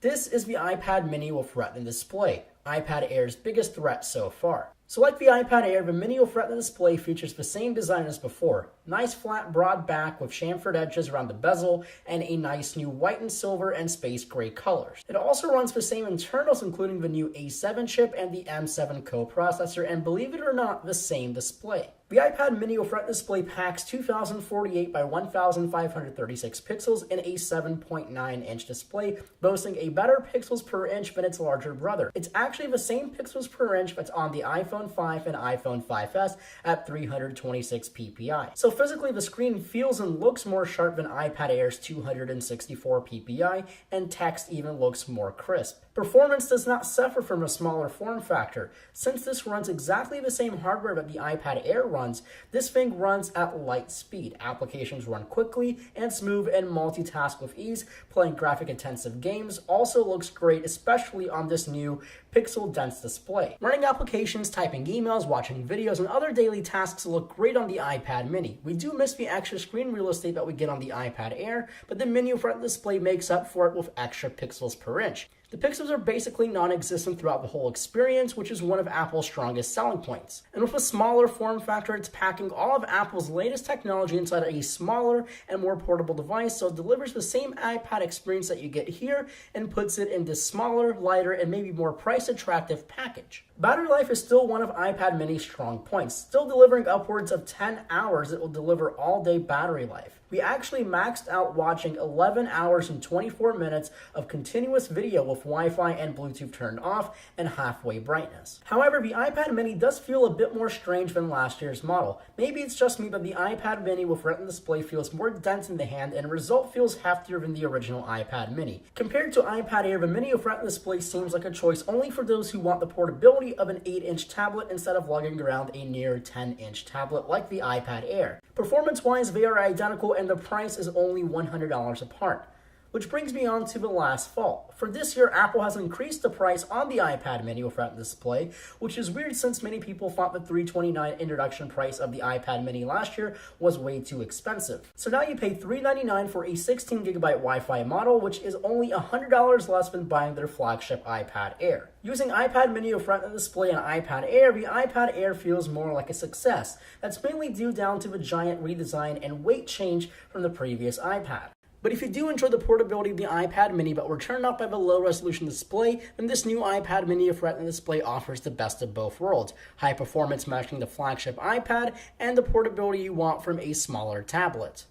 This is the iPad mini with Retina Display, iPad Air's biggest threat so far. So like the iPad Air, the mini with Retina Display features the same design as before. Nice flat broad back with chamfered edges around the bezel and a nice new white and silver and space gray colors. It also runs the same internals including the new A7 chip and the M7 coprocessor, and believe it or not, the same display. The iPad mini with Retina Display packs 2048 by 1536 pixels in a 7.9-inch display, boasting a better pixels per inch than its larger brother. It's actually the same pixels per inch that's on the iPhone 5 and iPhone 5S at 326 ppi. So physically, the screen feels and looks more sharp than iPad Air's 264 ppi, and text even looks more crisp. Performance does not suffer from a smaller form factor. Since this runs exactly the same hardware that the iPad Air runs, this thing runs at light speed. Applications run quickly and smooth and multitask with ease. Playing graphic-intensive games also looks great, especially on this new pixel-dense display. Running applications, typing emails, watching videos, and other daily tasks look great on the iPad mini. We do miss the extra screen real estate that we get on the iPad Air, but the mini with Retina Display makes up for it with extra pixels per inch. The pixels are basically non-existent throughout the whole experience, which is one of Apple's strongest selling points. And with a smaller form factor, it's packing all of Apple's latest technology inside a smaller and more portable device, so it delivers the same iPad experience that you get here and puts it in this smaller, lighter, and maybe more price-attractive package. Battery life is still one of iPad mini's strong points. Still delivering upwards of 10 hours, it will deliver all-day battery life. We actually maxed out watching 11 hours and 24 minutes of continuous video with Wi-Fi and Bluetooth turned off and halfway brightness. However, the iPad mini does feel a bit more strange than last year's model. Maybe it's just me, but the iPad mini with Retina Display feels more dense in the hand and the result feels heftier than the original iPad mini. Compared to iPad Air, the mini with Retina Display seems like a choice only for those who want the portability of an 8-inch tablet instead of lugging around a near 10-inch tablet like the iPad Air. Performance-wise, they are identical and the price is only $100 apart. Which brings me on to the last fault. For this year, Apple has increased the price on the iPad mini with Retina Display, which is weird since many people thought the $329 introduction price of the iPad mini last year was way too expensive. So now you pay $399 for a 16GB Wi-Fi model, which is only $100 less than buying their flagship iPad Air. Using iPad mini with Retina Display and iPad Air, the iPad Air feels more like a success. That's mainly due down to the giant redesign and weight change from the previous iPad. But if you do enjoy the portability of the iPad mini but were turned off by the low-resolution display, then this new iPad mini with Retina Display offers the best of both worlds. High performance matching the flagship iPad and the portability you want from a smaller tablet.